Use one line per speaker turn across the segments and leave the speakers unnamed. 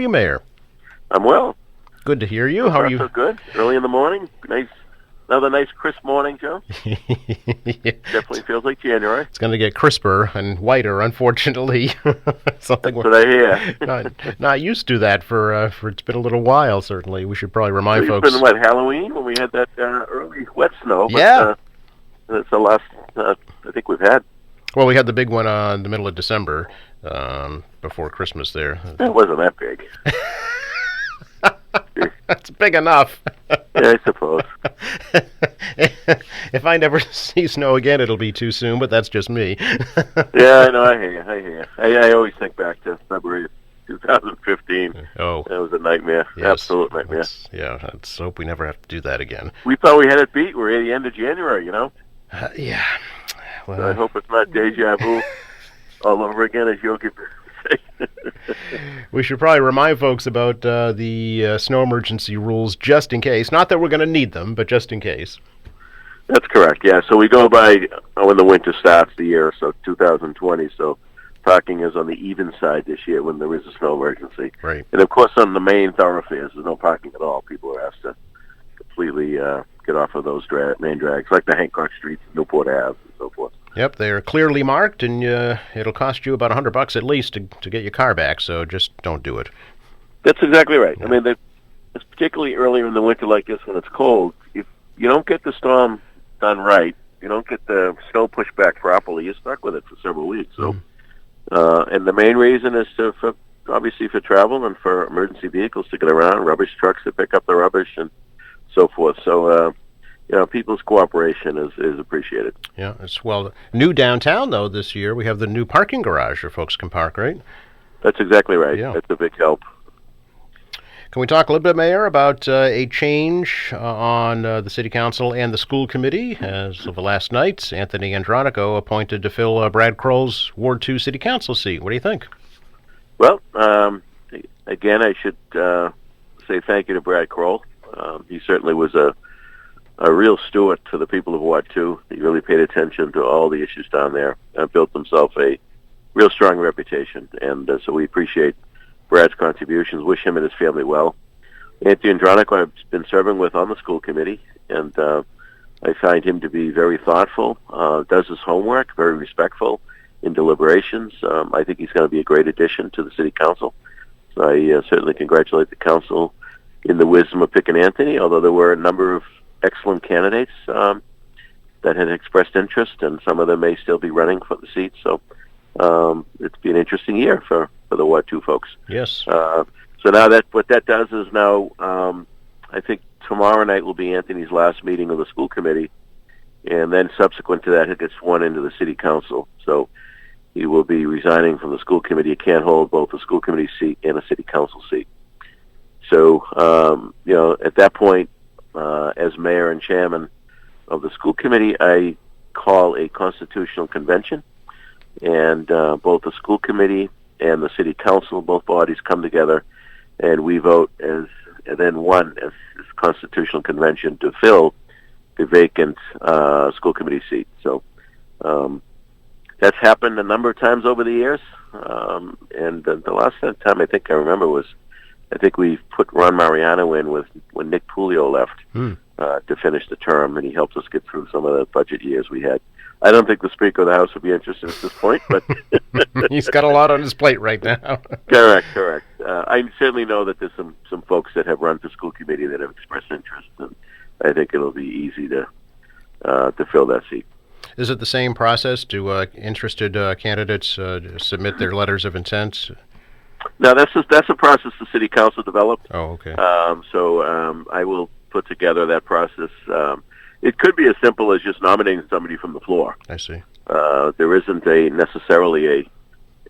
you, Mayor?
I'm well.
Good to hear you.
So
How are
far,
you?
so good. Early in the morning. Another nice crisp morning, Joe. Definitely feels like January.
It's going to get crisper and whiter, unfortunately. Something
That's what I hear.
not used to that for it's been a little while. Certainly, we should probably remind
It's
folks.
been, what, Halloween when we had that early wet snow?
Yeah.
But, that's the last I think we've had.
Well, we had the big one in the middle of December, before Christmas there.
It wasn't that big.
That's big enough.
Yeah, I suppose.
If I never see snow again, it'll be too soon, but that's just me.
Yeah, I know. I hear you. I always think back to February 2015.
Oh.
That was a nightmare.
Yes.
Absolute nightmare.
Let's hope we never have to do that again.
We thought we had it beat. We're at the end of January,
Yeah. Well,
So I hope it's not deja vu all over again, as you'll get to say.
we should probably remind folks about the snow emergency rules just in case. Not that we're going to need them, but just in case.
That's correct, yeah. So we go by when the winter starts the year, so 2020. So parking is on the even side this year when there is a snow emergency.
Right.
And, of course, on the main thoroughfares, there's no parking at all. People are asked to completely get off of those main drags, like the Hancock Streets, Newport Ave, and so forth.
Yep, they're clearly marked, and it'll cost you about $100 at least to get your car back, so just don't do it.
That's exactly right.
Yeah.
I mean, it's particularly earlier in the winter like this when it's cold. If you don't get the storm done right, you don't get the snow pushed back properly, you're stuck with it for several weeks. So, and the main reason is obviously for travel and for emergency vehicles to get around, rubbish trucks to pick up the rubbish and so forth. So, people's cooperation is appreciated.
Yeah, it's new downtown though this year. We have the new parking garage where folks can park, right?
That's exactly right.
Yeah.
That's a big help.
Can we talk a little bit, Mayor, about a change on the City Council and the school committee? As of last night, Anthony Andronico appointed to fill Brad Kroll's Ward 2 City Council seat. What do you think?
Well, again, I should say thank you to Brad Kroll. He certainly was a real steward to the people of Ward 2. He really paid attention to all the issues down there and built himself a real strong reputation. And so we appreciate Brad's contributions, wish him and his family well. Anthony Andronico I've been serving with on the school committee, and I find him to be very thoughtful, does his homework, very respectful in deliberations. I think he's going to be a great addition to the city council. So I certainly congratulate the council in the wisdom of picking Anthony, although there were a number of excellent candidates that had expressed interest, and some of them may still be running for the seat. So it's been an interesting year for the Ward 2 folks.
Yes.
So now what that does is now I think tomorrow night will be Anthony's last meeting of the school committee, and then subsequent to that, he gets sworn into the city council. So he will be resigning from the school committee. He can't hold both a school committee seat and a city council seat. So, at that point, as mayor and chairman of the school committee, I call a constitutional convention, and both the school committee and the city council, both bodies come together, and we vote as this constitutional convention to fill the vacant school committee seat. So that's happened a number of times over the years, and the last time I think I remember was we put Ron Mariano in when Nick Pulio left to finish the term, and he helped us get through some of the budget years we had. I don't think the Speaker of the House would be interested at this point, but
he's got a lot on his plate right now.
Correct. I certainly know that there's some folks that have run for school committee that have expressed interest, and I think it'll be easy to fill that seat.
Is it the same process? Do interested candidates submit their letters of intent?
No, that's a process the city council developed.
Oh, okay.
So I will put together that process. It could be as simple as just nominating somebody from the floor.
I see.
There isn't necessarily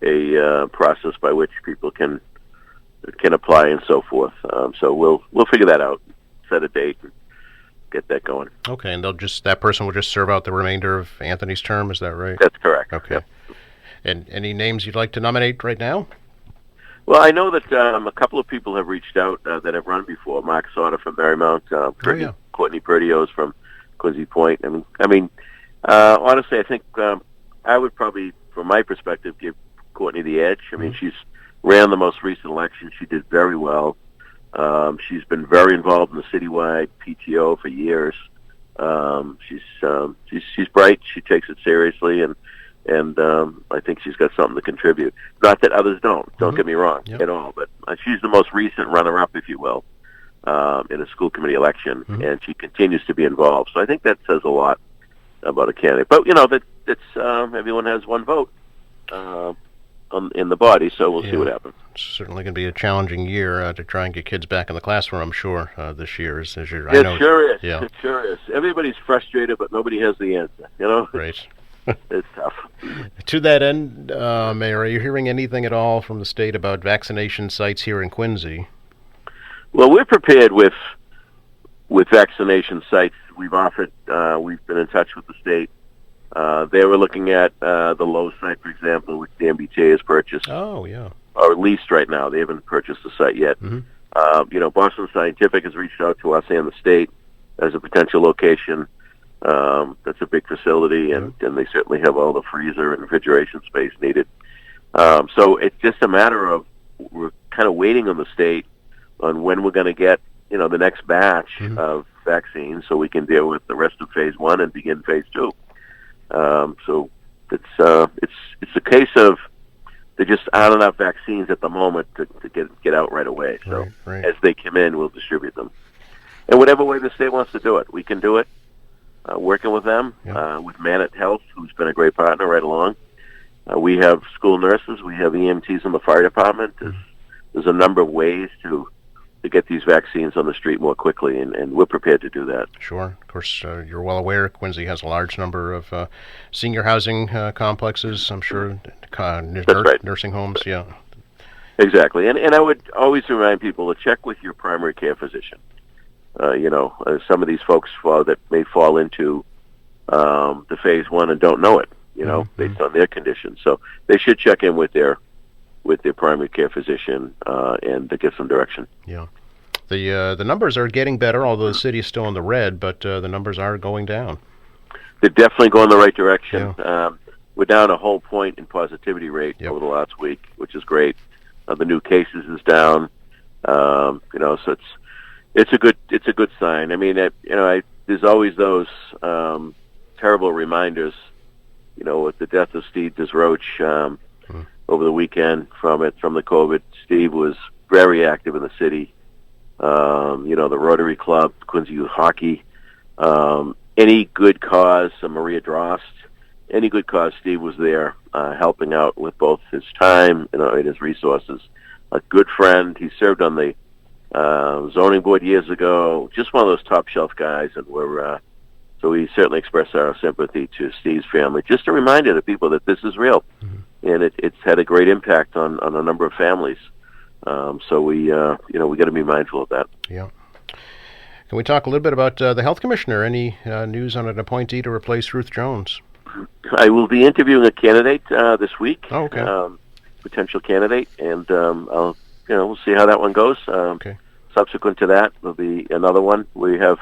a process by which people can apply and so forth. So we'll figure that out, set a date, and get that going.
Okay, and that person will just serve out the remainder of Anthony's term. Is that right?
That's correct.
Okay.
Yep.
And any names you'd like to nominate right now?
Well, I know that a couple of people have reached out that have run before. Mark Sauter from Marymount, Courtney Perdios from Quincy Point. Honestly, I think I would probably, from my perspective, give Courtney the edge. I mean, she's ran the most recent election. She did very well. She's been very involved in the citywide PTO for years. She's bright. She takes it seriously, and I think she's got something to contribute. Not that others don't. Don't get me wrong at all. But she's the most recent runner-up, if you will, in a school committee election, and she continues to be involved. So I think that says a lot about a candidate. But that's everyone has one vote in the body, so we'll see what happens.
It's certainly going to be a challenging year to try and get kids back in the classroom, I'm sure, this year. As you're,
It sure is.
Yeah.
It sure is. Everybody's frustrated, but nobody has the answer.
Right.
It's tough.
To that end, Mayor, are you hearing anything at all from the state about vaccination sites here in Quincy?
Well, we're prepared with vaccination sites. We've offered. We've been in touch with the state. They were looking at the Lowe's site, for example, which the MBTA has purchased.
Oh, yeah.
Or leased right now. They haven't purchased the site yet. Boston Scientific has reached out to us and the state as a potential location. That's a big facility, and they certainly have all the freezer and refrigeration space needed. So it's just a matter of we're kind of waiting on the state on when we're going to get the next batch of vaccines, so we can deal with the rest of phase 1 and begin phase 2. So it's a case of there just aren't enough vaccines at the moment to get out right away. So
right.
As they come in, we'll distribute them. And whatever way the state wants to do it, we can do it. Working with them, with Manet Health, who's been a great partner right along. We have school nurses, we have EMTs in the fire department. There's a number of ways to get these vaccines on the street more quickly, and we're prepared to do that.
Sure. Of course, you're well aware Quincy has a large number of senior housing complexes, I'm sure, nursing homes, yeah.
Exactly. And I would always remind people to check with your primary care physician. Some of these folks that may fall into the phase 1 and don't know it, based on their conditions. So they should check in with their primary care physician and to get some direction.
Yeah. The numbers are getting better, although the city is still in the red, but the numbers are going down.
They're definitely going the right direction. Yeah. We're down a whole point in positivity rate over the last week, which is great. The new cases is down. So it's a good sign. I mean, there's always those terrible reminders. With the death of Steve Desroach over the weekend from the COVID. Steve was very active in the city. The Rotary Club, Quincy Youth Hockey, any good cause. Maria Drost, any good cause. Steve was there helping out with both his time and his resources. A good friend. He served on the zoning board years ago. Just one of those top shelf guys, and so we certainly express our sympathy to Steve's family. Just a reminder to people that this is real, and it's had a great impact on a number of families. So we got to be mindful of that.
Yeah. Can we talk a little bit about the health commissioner? Any news on an appointee to replace Ruth Jones?
I will be interviewing a candidate this week.
Oh, okay.
Potential candidate, and we'll see how that one goes.
Okay.
Subsequent to that, there'll be another one. We have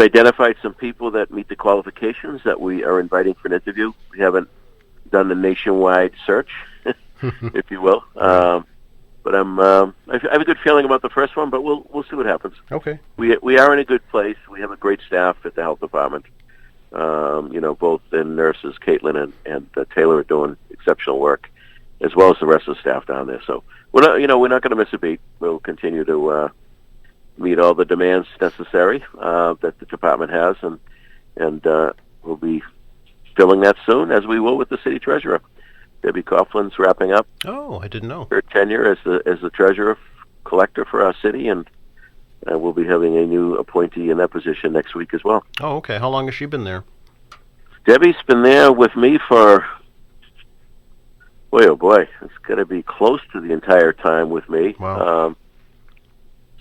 identified some people that meet the qualifications that we are inviting for an interview. We haven't done the nationwide search, if you will. But I have a good feeling about the first one, but we'll see what happens.
Okay.
We are in a good place. We have a great staff at the health department. Both the nurses, Caitlin and Taylor, are doing exceptional work, as well as the rest of the staff down there. So we're not going to miss a beat. We'll continue to meet all the demands necessary that the department has, and we'll be filling that soon, as we will with the city treasurer. Debbie Coughlin's wrapping up.
Oh, I didn't know
her tenure as the treasurer collector for our city, and we'll be having a new appointee in that position next week as well.
Oh, okay. How long has she been there?
Debbie's been there with me for, boy, it's got to be close to the entire time with me.
Wow.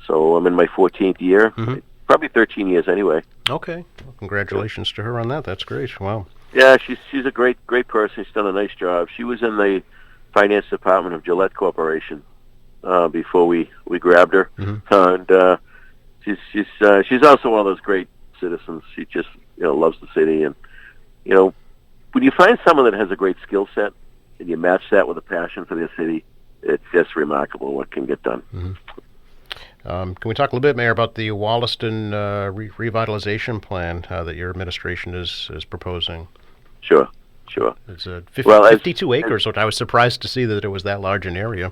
So I'm in my 14th year, probably 13 years anyway.
Okay. Well, congratulations to her on that. That's great. Wow.
Yeah, she's a great person. She's done a nice job. She was in the finance department of Gillette Corporation before we grabbed her, and she's also one of those great citizens. She just loves the city, and when you find someone that has a great skill set and you match that with a passion for their city, it's just remarkable what can get done.
Can we talk a little bit, Mayor, about the Wollaston revitalization plan that your administration is proposing?
Sure.
It's 52
As,
acres, which I was surprised to see that it was that large an area.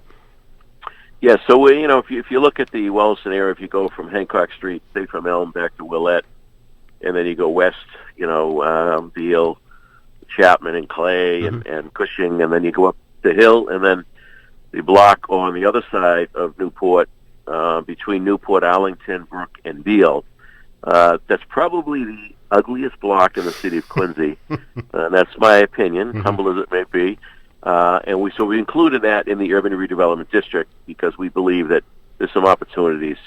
yeah, so if you look at the Wollaston area, if you go from Hancock Street, say from Elm back to Willette, and then you go west, Beale, Chapman and Clay and Cushing, and then you go up the hill, and then the block on the other side of Newport, between Newport, Arlington, Brook, and Beale. That's probably the ugliest block in the city of Quincy. That's my opinion, humble as it may be. And we included that in the urban redevelopment district because we believe that there's some opportunities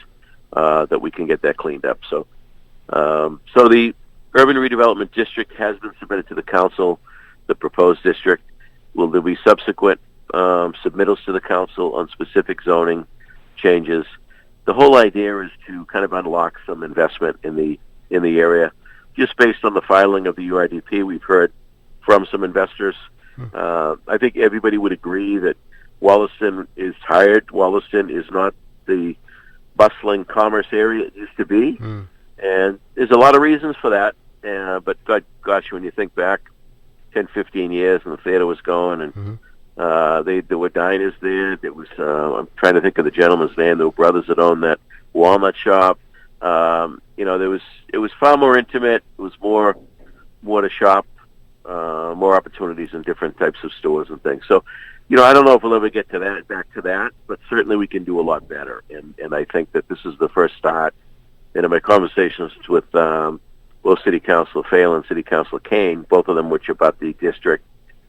that we can get that cleaned up. So the urban redevelopment district has been submitted to the council. The proposed district there'll be subsequent submittals to the council on specific zoning changes. The whole idea is to kind of unlock some investment in the area. Just based on the filing of the URDP, we've heard from some investors. I think everybody would agree that Wollaston is tired. Wollaston is not the bustling commerce area it used to be. And there's a lot of reasons for that. But gosh, when you think back 10, 15 years and the theater was going and there were diners there. There was I'm trying to think of the gentleman's name. There were brothers that owned that walnut shop. It was far more intimate. It was more to shop, more opportunities in different types of stores and things. So, I don't know if we'll ever get back to that, but certainly we can do a lot better. And I think that this is the first start. And in my conversations with both City Councilor Phelan and City Councilor Kane, both of them which about the district,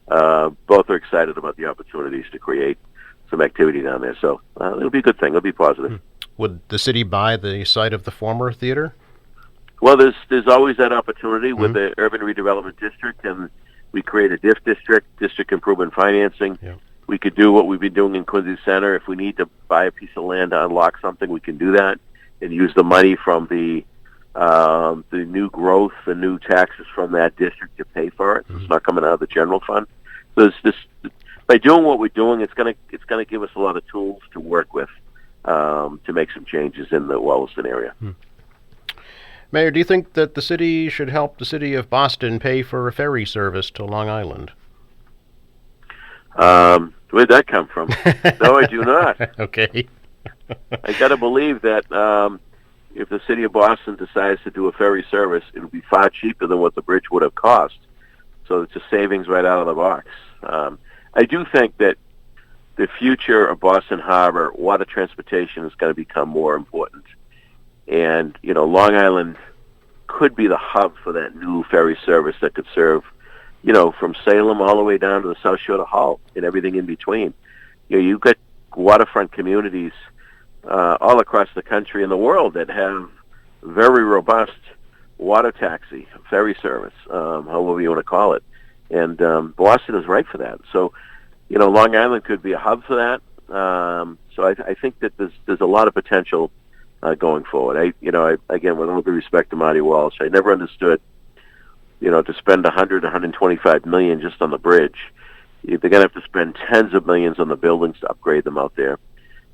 both are excited about the opportunities to create some activity down there. So it'll be a good thing. It'll be positive.
Would the city buy the site of the former theater?
Well, there's always that opportunity with the urban redevelopment district, and we create a DIF district improvement financing. Yeah. We could do what we've been doing in Quincy Center. If we need to buy a piece of land to unlock something, we can do that and use the money from the new growth, the new taxes from that district to pay for it. It's not coming out of the general fund. So by doing what we're doing, it's gonna give us a lot of tools to work with to make some changes in the Wollaston area.
Mayor, do you think that the city should help the city of Boston pay for a ferry service to Long Island?
Where'd that come from? No, I do not.
Okay.
I got to believe that if the city of Boston decides to do a ferry service, it'll be far cheaper than what the bridge would have cost. So it's a savings right out of the box. I do think that the future of Boston Harbor, water transportation is going to become more important. And, Long Island could be the hub for that new ferry service that could serve, from Salem all the way down to the South Shore to Hull and everything in between. You've got waterfront communities all across the country and the world that have very robust water taxi, ferry service, however you want to call it. And Boston is right for that. So, Long Island could be a hub for that. So I think that there's a lot of potential going forward. Again, with all due respect to Marty Walsh, I never understood, to spend $125 million just on the bridge. They're going to have to spend tens of millions on the buildings to upgrade them out there.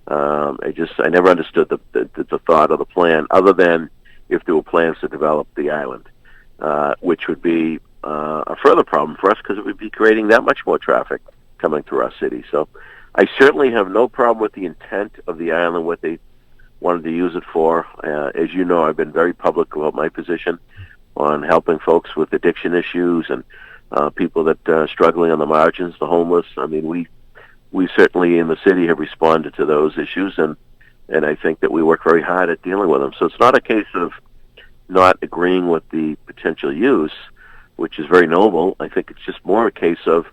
I never understood the thought of the plan, other than if there were plans to develop the island, which would be a further problem for us because it would be creating that much more traffic coming through our city. So I certainly have no problem with the intent of the island, what they wanted to use it for. As you know, I've been very public about my position on helping folks with addiction issues and people that are struggling on the margins, the homeless. I mean, we certainly in the city have responded to those issues, and I think that we work very hard at dealing with them. So it's not a case of not agreeing with the potential use, which is very noble. I think it's just more a case of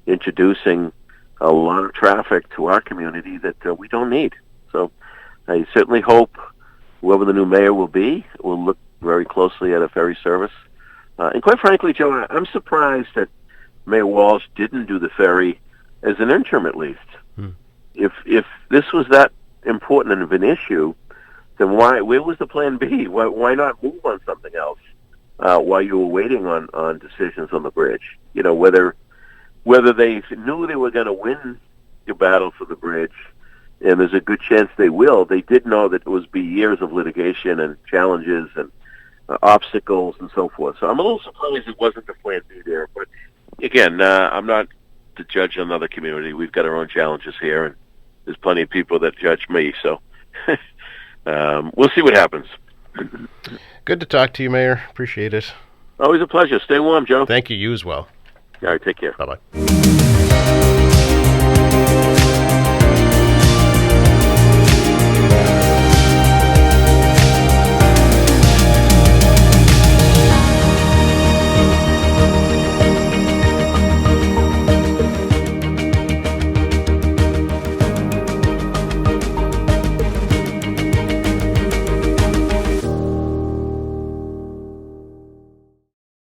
introducing a lot of traffic to our community that we don't need. So I certainly hope whoever the new mayor will be will look very closely at a ferry service. And quite frankly, Joe, I'm surprised that Mayor Walsh didn't do the ferry as an interim at least. If this was that important of an issue, then where was the plan B? Why not move on something else while you were waiting on decisions on the bridge? Whether they knew they were going to win a battle for the bridge, and there's a good chance they will. They did know that it would be years of litigation and challenges and obstacles and so forth. So I'm a little surprised it wasn't the Plan B there. But again, I'm not to judge another community. We've got our own challenges here, and there's plenty of people that judge me. So we'll see what happens.
Good to talk to you, Mayor. Appreciate it.
Always a pleasure. Stay warm, Joe.
Thank you. You as well.
All right, take care.
Bye-bye.